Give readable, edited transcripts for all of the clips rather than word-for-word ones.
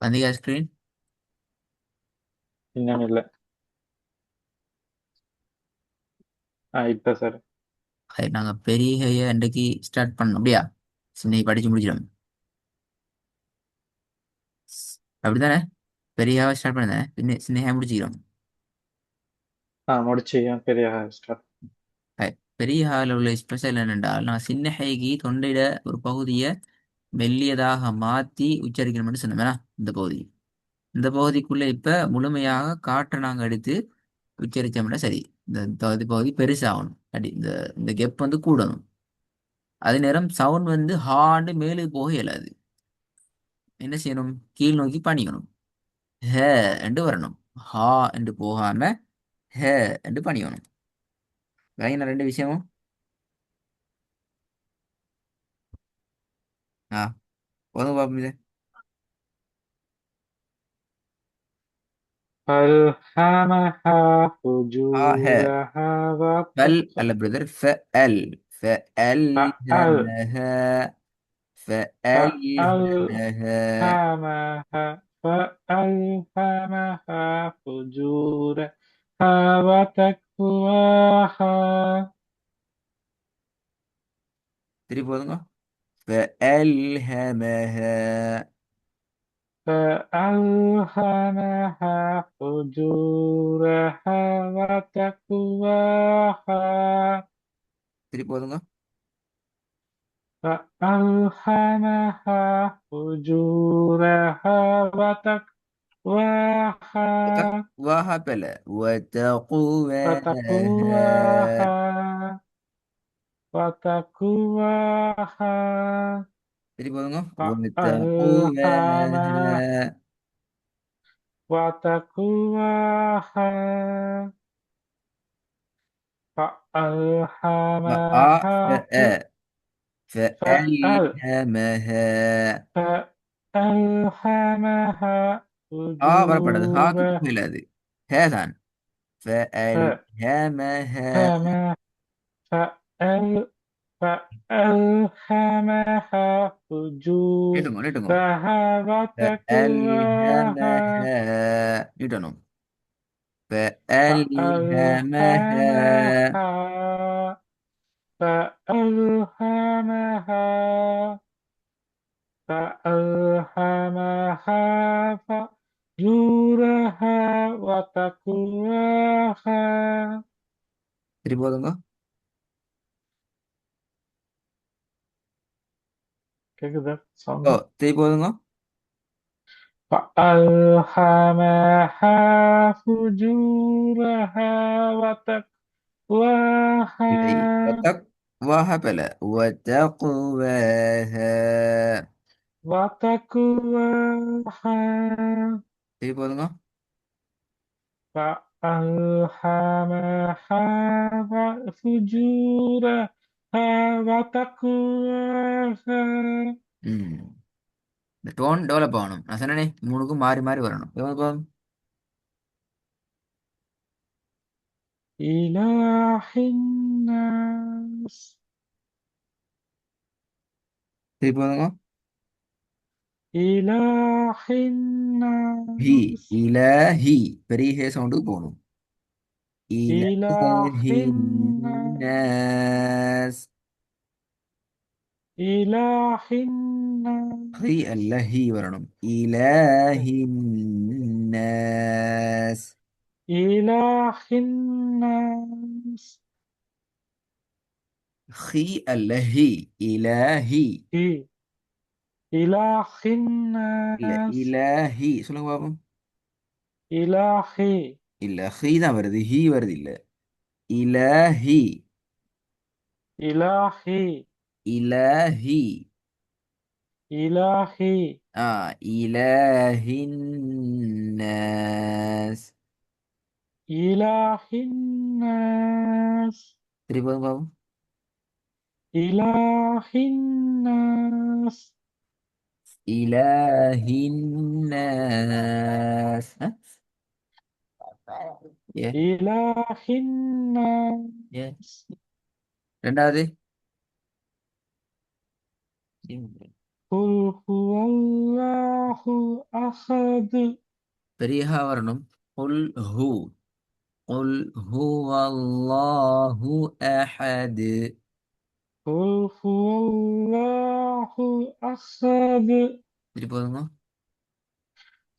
வந்தீங்க ஸ்க்ரீன். இன்னும் இல்லை. இப்ப சார். அது நாங்கள் பெரிய கையை அன்றைக்கு ஸ்டார்ட் பண்ணோம் அப்படியா? சின்ன படிச்சு முடிச்சிடும் அப்படித்தானே? பெரிய ஸ்டார்ட் பண்ணேன், பின்ன சின்ன முடிச்சிக்கிறோம். முடிச்சு பெரிய ஸ்டார். பெரிய ஹாலில் உள்ள ஸ்பெஷல் என்னென்றால் நான் சின்ன ஹைக்கு தொண்டையிட ஒரு பகுதியை மெல்லியதாக மாற்றி உச்சரிக்கணும்னு சொன்னோம்னா இந்த பகுதிக்குள்ள இப்ப முழுமையாக காற்றை நாங்கள் எடுத்து உச்சரிச்சோம்னா சரி. இந்த பகுதி பெருசாகணும், அடி இந்த இந்த கெப் வந்து கூடணும். அதே நேரம் சவுண்ட் வந்து ஹாண்டு மேலுக்கு போக இயலாது. என்ன செய்யணும்? கீழ் நோக்கி பணியணும். ஹே என்று வரணும். ஹா என்று போகாம ஹே என்று பணியணும். விளங்கின ரெண்டு விஷயமும். ஆ, போதும் பாப்போம் இது. فألهمها ஹா ஹே. فجورها ஃபல் அல்ல பிரதர். ஃபஅல். فأل فألهمها. فألهمها فألهمها. فألهمها فجورها وتقواها. திருப்பி போதுங்க. فألهمها. فألهمها فجورها وتقواها. திருப்பி போதுங்க. فألهمها فجورها وتقواها. وهبل وتقواها. وتقواها. وتقواها. திருப்பி போதுங்க. فألهمها وتقواها. وتقواها. فألهمها فأ. فأل فألهمها. فألهمها வரப்படாது, ஹாக்கு فجورها. போயில அது. ஹேதான். فألهمها. فأل فألهمها நீட்டுங்க நீட்டுங்க. فجورها وتقواها. فألهمها நீட்டணும். فألهمها. فألهمها فألهمها فألهمها فجورها وتقواها. திருப்பி போதுங்க. கேக்குதா ஓ, சவுண்ட்? திருப்பி போதுங்க. فألهمها فجورها இல்லை. وتقواها. وهبل وتقواها. وتقواها. திருப்பி போதுங்க. فألهمها فجورها وتقواها. ம் இந்த டோன் டெவலப் ஆகணும். நான் சொன்னேனே, மூணுக்கும் மாறி மாறி வரணும். எவ்வளவு போதும்? إله الناس. திருப்பி போதுங்க. إله ஹி. الناس. இலஹி. பெரிய ஹே சவுண்டுக்கு போகணும். إله الناس. இலஹின்னாஸ். إله ஹி الناس. அல்ல ஹி வரணும். இலஹின்னாஸ். إله الناس. ஹி அல்ல ஹி. இலஹி. إي- إله இல்ல, الناس. இலஹி சொல்லுங்க பாப்போம். إلهي. இல்ல, ஹி தான் வருது, ஹி வருது இல்ல. இலஹி. إلهي. இலஹி. إلهي. ஆ, இலஹின்னாஸ். إله الناس. திருப்பி போதும் பாப்போம். إله الناس. இலஹின்னாஸ். ஏ. إله ஏ. الناس. ரெண்டாவது. قل هو الله أحد பெரிய ஹா வரணும். குல் ஹூ. குல் ஹுவல்லாஹு அஹது. قل هو الله أحد திருப்பி போதுங்க.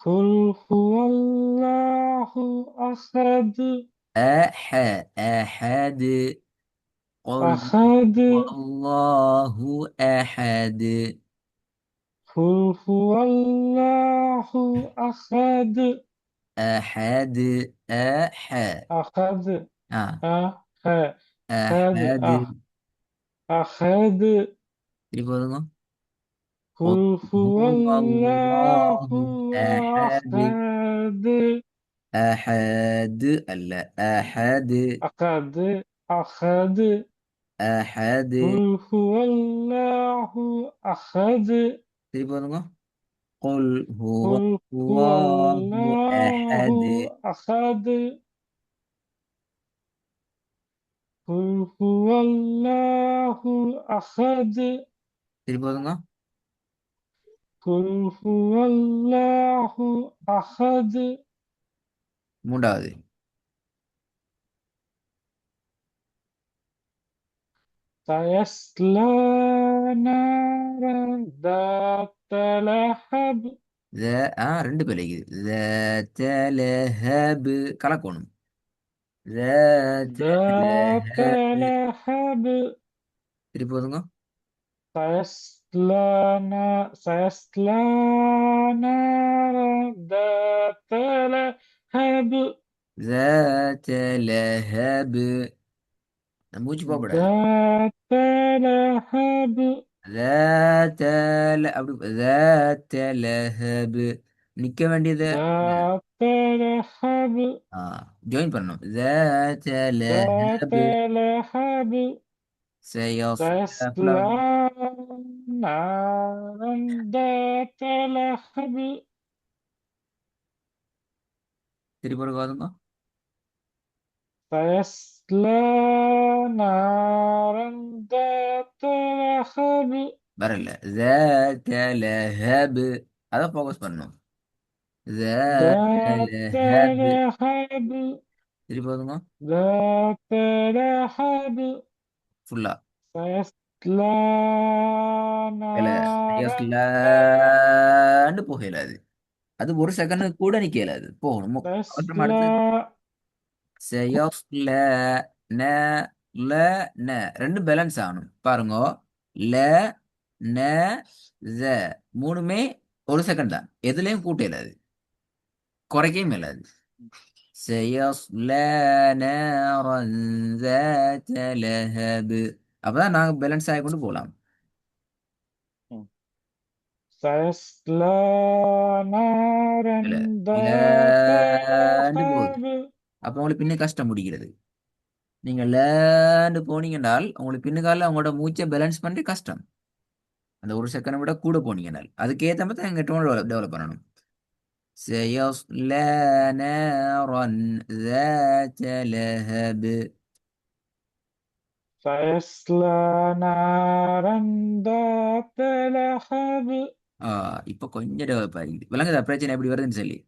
قل هو الله أحد أح أحد. قل أحد والله أحد. قل هو الله أحد أحد. أح. أحد آه. أحد أحد. أحد திருப்பி போதுங்க. قل قل هو هو الله الله أحد. أحد أحد. ألا أحد. أحد أحد أحد. قل هو الله أحد திருப்பி போதுங்க. قل هو قل هو الله الله أحد. أحد قل هو الله أحد திருப்பி போதுங்க. قل هو الله أحد மூன்றாவது. سيصلى نارا ذات لهب ரெண்டு பிழைக்குது. ذات لهب. கலக்கணும். ذات ذات لهب. لهب திருப்பி போதுங்க. سيصلى نارا ذات لهب ذات لهب. மூச்சு போகக்கூடாது. ذات لهب ذات அப்படி ذات لهب. நிக்க வேண்டியது. ذات لهب ஜாயின் பண்ணணும். ذات ذات لهب. لهب سيصلى سيصلى نارا ذات لهب திருப்பி ஒரு காதுங்க. سيصلى نارا ذات لهب வரல. ذات لهب. அதை ஃபோக்கஸ் பண்ணணும். ذات ذات لهب. لهب திருப்பி போதுங்க. ذات لهب ஃபுல்லா. سيصلى இல்ல. نارا சையஸ்லான்னு போக இயலாது. அது ஒரு செகண்ட் கூட நிக்க இயலாது. போகணும். அவசரம் سيصلى அடுத்து. சையஸ்ல. ந. ல. ந. ரெண்டு பேலன்ஸ் ஆகணும் பாருங்க. ல. ந. ஜ. மூணுமே ஒரு செகண்ட் தான். எதுலயும் கூட்ட இயலாது, குறைக்கவும் இயலாது. سيصلى نارا ذات لهب. அப்பதான் நாங்க பேலன்ஸ் ஆகி கொண்டு போகலாம். سيصلى نارا இல்ல. ذات லண்டு போகுது. لهب அப்ப உங்களுக்கு பின்ன கஷ்டம் முடிக்கிறது. நீங்க லேண்டு போனீங்கன்னால் உங்களுக்கு பின்னுக்கால உங்களோட மூச்சை பேலன்ஸ் பண்ணி கஷ்டம். அந்த ஒரு செகண்ட் விட கூட போனீங்கன்னால் அதுக்கேற்ற மாதிரி தான் எங்க டோன் டெவலப் பண்ணணும். سيصلى نارا ذات لهب. سيصلى نارا ذات لهب இப்ப கொஞ்சம் டெவலப் ஆகிக்குது. விளங்குதா பிரச்சனை எப்படி வருதுன்னு சொல்லி.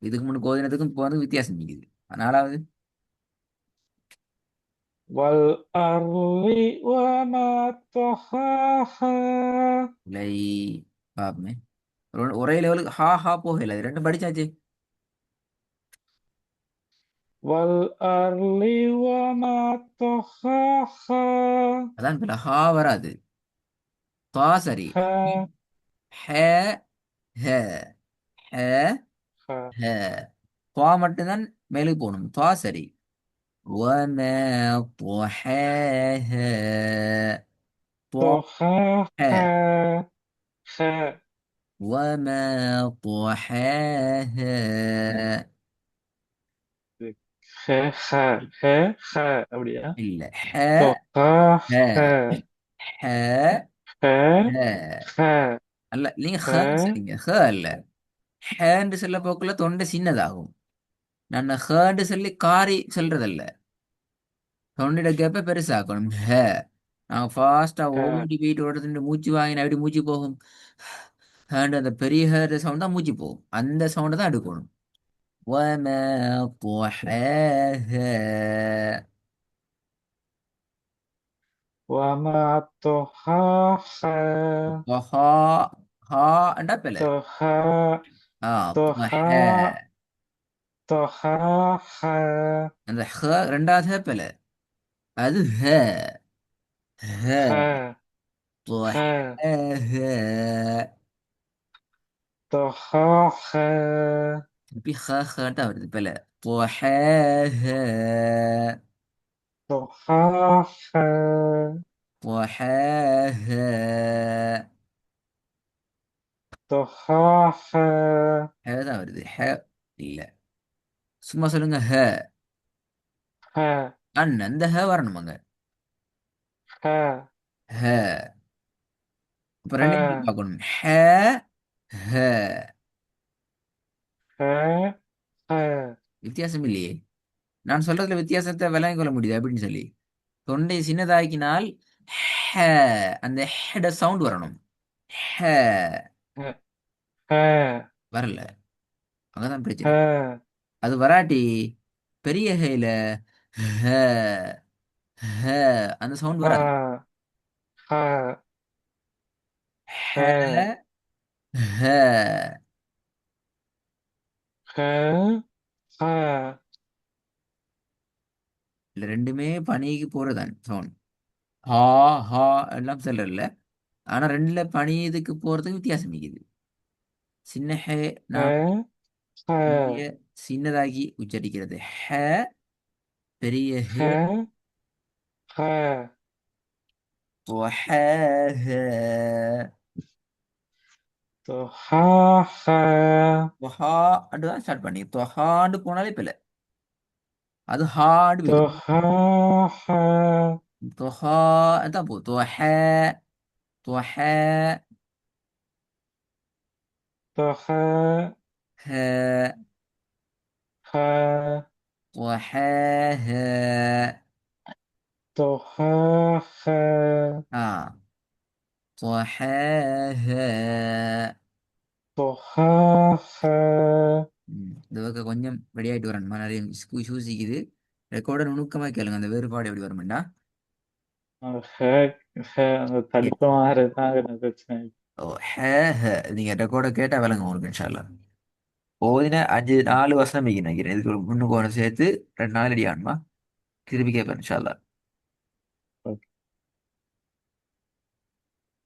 இதுக்கு முன்னு கோதினத்துக்கும் இப்போ வந்து வித்தியாசம் இருக்குது. நாலாவது. والأرض وما طحاها இல்லை. பாப்பமே. ஒரே லெவலுக்கு ஹா ஹா போகல. அது ரெண்டும் படிச்சாச்சு. والأرض وما طحاها அதான் இப்ப ஹா வராது. தா சரி. ها ஹ. ஹ. ஹ. ها ஹ. துவா மட்டும்தான் மேலுக்கு போகணும். துவா சரி. وما طحاها. طه. طحاها ها وما طحاها. ها அப்படியா இல்ல. ح. ها. طحاها ح. ها ها. ها அல்ல நீங்க ஹன்னு ها சொல்றீங்க. ஹ இல்ல. ஹேண்டு சொல்ல போக்குள்ள தொண்டை சின்னதாகும். நான் ஹேண்டு சொல்லி காரி சொல்றதல்ல. தொண்டையோட கேப்ப பெருசாக்கணும். ஹ. நான் ஃபாஸ்டா ها ஓடி போயிட்டு ஓடுறது மூச்சு வாங்கின அப்படி மூச்சு போகும். ஹேண்ட் அந்த பெரிய ஹேர் சவுண்ட் தான் மூச்சு போகும், அந்த சவுண்டை தான் எடுக்கணும். وما ضحاها. وما ضحاها. ضحى. ها أنت بلا. ضحى. ضحى. ضحى. ضحاها. அந்த ஹ ரெண்டாவது ஹ பல. அது ஹ. ஹ. ها. ها. ضحاها. ضحاها. திருப்பி ஹ ஹன்ட்டா வருது பல. ضحاها. ضحاها. ضحاها. ضحاها. ஹ தான் வருது. ஹ இல்ல. சும்மா சொல்லுங்க ஹ. ها. அண்ணன் அந்த ஹ வரணுமாங்க. ها. ஹ. இப்ப ரெண்டையும் எப்படி ها. பார்க்கணும். ஹ. ஹ. ها. ها. வித்தியாசம் இல்லையே. நான் சொல்றதுல வித்தியாசத்தை விளங்கிக் கொள்ள முடியுது அப்படின்னு சொல்லி. தொண்டை சின்னதாக்கினால் ஹ, அந்த ஹெட சவுண்ட் வரணும். ஹ. ها. ها. வரல. அங்கதான் பிரச்சனை. ها. அது வராட்டி பெரிய ஹேல ஹ, ஹ, அந்த சவுண்ட் வராது. ها. ها. ها. ஹ. ஹ. ها. ها. இல்ல ரெண்டுமே பனிக்கு போறதான் சவுண்ட். ஹா. ஹா எல்லாம் சொல்லல. ஆனா ரெண்டுல பனி இதுக்கு போறதுக்கு வித்தியாசம் இருக்குது. சின்ன ஹே நான் ها. இங்கே ها. சின்னதாகி உச்சரிக்கிறது ஹ. பெரிய ஹே. ها. ها. وحاها. ضحاها. தொஹா தான் ஸ்டார்ட் பண்ணி தொஹாண்டு போனாலே பிள்ளை. அது ஹார்டு போயிடும். ضحاها. தொஹா தான் போ தொஹ. தொஹ. ضحى. ஹ. ها. தொஹாஹா. ضحاها. ஆ. தொஹாஹா. ضحاها. இந்த பக்கம் கொஞ்சம் ரெடி ஆயிட்டு வரணுமா, நிறைய சூசிக்குது. ரெக்கார்டர் நுணுக்கமாக கேளுங்க அந்த வேறுபாடு எப்படி வரும்டா. அந்த தடிப்பு மாதிரி தான் எனக்கு பிரச்சனை. ஓ ஹே. ஹே நீங்க ரெக்கார்டை கேட்டால் விளங்க உங்களுக்கு இன்ஷால்லா. ஓதின 5 4 வருஷம் நினைக்கிறேன். இதுக்கு முன்னுக்கு ஒன்று சேர்த்து 2 நாள் ரெடி ஆகணுமா. திருப்பி கேட்பேன் இன்ஷால்லா.